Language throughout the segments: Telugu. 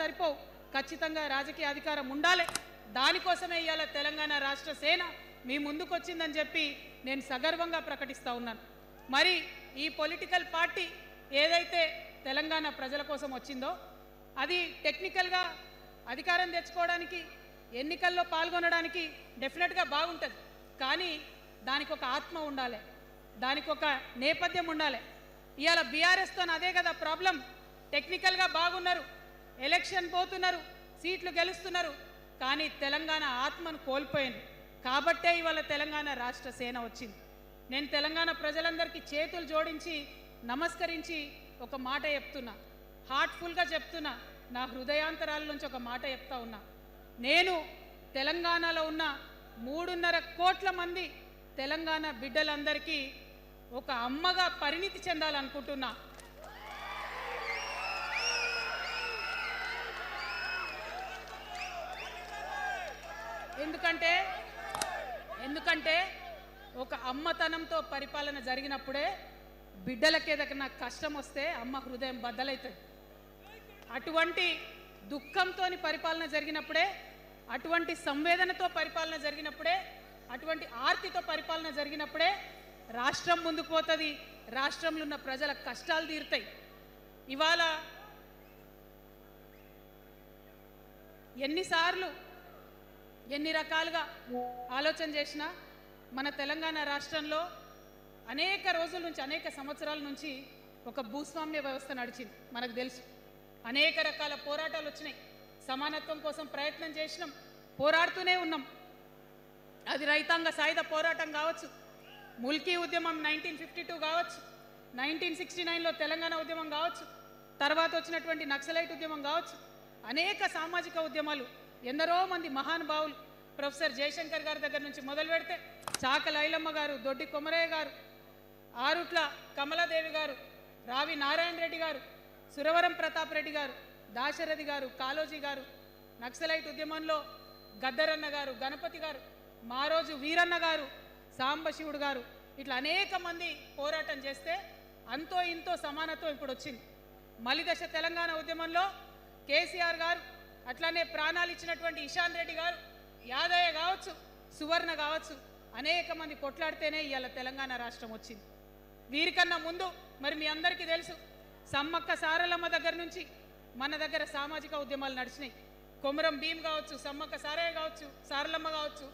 సరిపోవు, ఖచ్చితంగా రాజకీయ అధికారం ఉండాలి. దానికోసమే ఇవాళ తెలంగాణ రాష్ట్ర సేన మీ ముందుకు వచ్చిందని చెప్పి నేను సగర్వంగా ప్రకటిస్తూ ఉన్నాను. మరి ఈ పొలిటికల్ పార్టీ ఏదైతే తెలంగాణ ప్రజల కోసం వచ్చిందో అది టెక్నికల్గా అధికారం తెచ్చుకోవడానికి, ఎన్నికల్లో పాల్గొనడానికి డెఫినెట్గా బాగుంటుంది. కానీ దానికి ఒక ఆత్మ ఉండాలి, దానికి ఒక నేపథ్యం ఉండాలి. ఇవాళ బీఆర్ఎస్తో అదే కదా ప్రాబ్లం. టెక్నికల్గా బాగున్నారు, ఎలక్షన్ పోతున్నారు, సీట్లు గెలుస్తున్నారు, కానీ తెలంగాణ ఆత్మను కోల్పోయింది. కాబట్టే ఇవాళ తెలంగాణ రాష్ట్ర సేన వచ్చింది. నేను తెలంగాణ ప్రజలందరికీ చేతులు జోడించి నమస్కరించి ఒక మాట చెప్తున్నా, హార్ట్ఫుల్గా చెప్తున్నా, నా హృదయాంతరాల నుంచి ఒక మాట చెప్తా ఉన్నా. నేను తెలంగాణలో ఉన్న 3.5 కోట్ల మంది తెలంగాణ బిడ్డలందరికీ ఒక అమ్మగా పరిణితి చెందాలనుకుంటున్నా. ఎందుకంటే ఒక అమ్మతనంతో పరిపాలన జరిగినప్పుడే బిడ్డలకి ఏదైనా కష్టం వస్తే అమ్మ హృదయం బద్దలవుతుంది. అటువంటి దుఃఖంతో పరిపాలన జరిగినప్పుడే, అటువంటి సంవేదనతో పరిపాలన జరిగినప్పుడే, అటువంటి ఆర్తితో పరిపాలన జరిగినప్పుడే రాష్ట్రం ముందుకు పోతుంది, రాష్ట్రంలో ఉన్న ప్రజల కష్టాలు తీరుతాయి. ఇవాళ ఎన్నిసార్లు ఎన్ని రకాలుగా ఆలోచన చేసినా మన తెలంగాణ రాష్ట్రంలో అనేక రోజుల నుంచి, అనేక సంవత్సరాల నుంచి ఒక భూస్వామ్య వ్యవస్థ నడిచింది. మనకు తెలుసు, అనేక రకాల పోరాటాలు వచ్చినాయి. సమానత్వం కోసం ప్రయత్నం చేసినాం, పోరాడుతూనే ఉన్నాం. అది రైతాంగ సాయుధ పోరాటం కావచ్చు, ముల్కీ ఉద్యమం 1952 కావచ్చు, 1969లో తెలంగాణ ఉద్యమం కావచ్చు, తర్వాత వచ్చినటువంటి నక్సలైట్ ఉద్యమం కావచ్చు, అనేక సామాజిక ఉద్యమాలు, ఎందరో మంది మహానుభావులు, ప్రొఫెసర్ జయశంకర్ గారి దగ్గర నుంచి మొదలు పెడితే చాకల ఐలమ్మ గారు, దొడ్డి కొమరయ్య గారు, ఆరుట్ల కమలాదేవి గారు, రావి నారాయణ రెడ్డి గారు, సురవరం ప్రతాప్ రెడ్డి గారు, దాశరథి గారు, కాళోజీ గారు, నక్సలైట్ ఉద్యమంలో గద్దరన్న గారు, గణపతి గారు, మారోజు వీరన్న గారు, సాంబశివుడు గారు, ఇట్లా అనేక మంది పోరాటం చేస్తే అంతో ఇంతో సమానత్వం ఇప్పుడు వచ్చింది. మలిదశ తెలంగాణ ఉద్యమంలో కేసీఆర్ గారు, అట్లానే ప్రాణాలు ఇచ్చినటువంటి ఇషాన్ రెడ్డి గారు, యాదయ్య కావచ్చు, సువర్ణ కావచ్చు, అనేక మంది కొట్లాడితేనే ఇవాళ తెలంగాణ రాష్ట్రం వచ్చింది. వీరికన్నా ముందు మరి మీ అందరికీ తెలుసు, సమ్మక్క సారలమ్మ దగ్గర నుంచి మన దగ్గర సామాజిక ఉద్యమాలు నడిచినాయి. కొమరం భీమ్ కావచ్చు, సమ్మక్క సారయ్య కావచ్చు, సారలమ్మ కావచ్చు,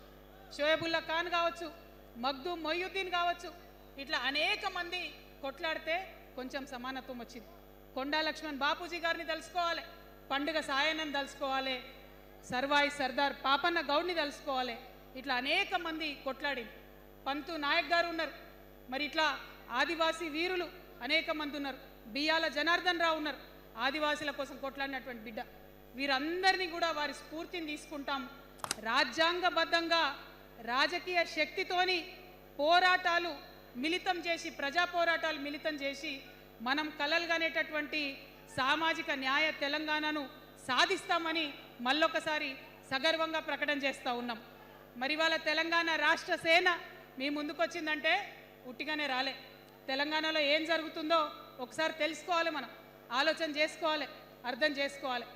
షోయబుల్లా ఖాన్ కావచ్చు, మగ్దూం మొయ్యుద్దీన్ కావచ్చు, ఇట్లా అనేక మంది కొట్లాడితే కొంచెం సమానత్వం వచ్చింది. కొండా లక్ష్మణ్ బాపూజీ గారిని తెలుసుకోవాలి, పండుగ సాయన్నని తెలుసుకోవాలి, సర్వాయి సర్దార్ పాపన్న గౌడ్ని తెలుసుకోవాలి. ఇట్లా అనేక మంది కొట్లాడి, పంతు నాయక్ గారు ఉన్నారు, మరి ఇట్లా ఆదివాసీ వీరులు అనేక మంది ఉన్నారు, బియ్యాల జనార్దన్ రావు ఉన్నారు, ఆదివాసీల కోసం కొట్లాడినటువంటి బిడ్డ. వీరందరినీ కూడా వారి స్ఫూర్తిని తీసుకుంటాం. రాజ్యాంగబద్ధంగా రాజకీయ శక్తితోని పోరాటాలు మిళితం చేసి, ప్రజా పోరాటాలు మిళితం చేసి మనం కలలుగానేటటువంటి సామాజిక న్యాయ తెలంగాణను సాధిస్తామని మళ్ళొకసారి సగర్వంగా ప్రకటన చేస్తూ ఉన్నాం. మరి వాళ్ళ తెలంగాణ రాష్ట్ర సేన మీ ముందుకొచ్చిందంటే ఉట్టిగానే రాలే. తెలంగాణలో ఏం జరుగుతుందో ఒకసారి తెలుసుకోవాలి, మనం ఆలోచన చేసుకోవాలి, అర్థం చేసుకోవాలి.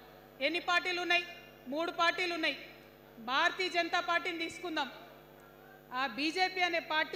ఎన్ని పార్టీలు ఉన్నాయి? 3 పార్టీలు ఉన్నాయి. భారతీయ జనతా పార్టీని తీసుకుందాం. ఆ బీజేపీ అనే పార్టీ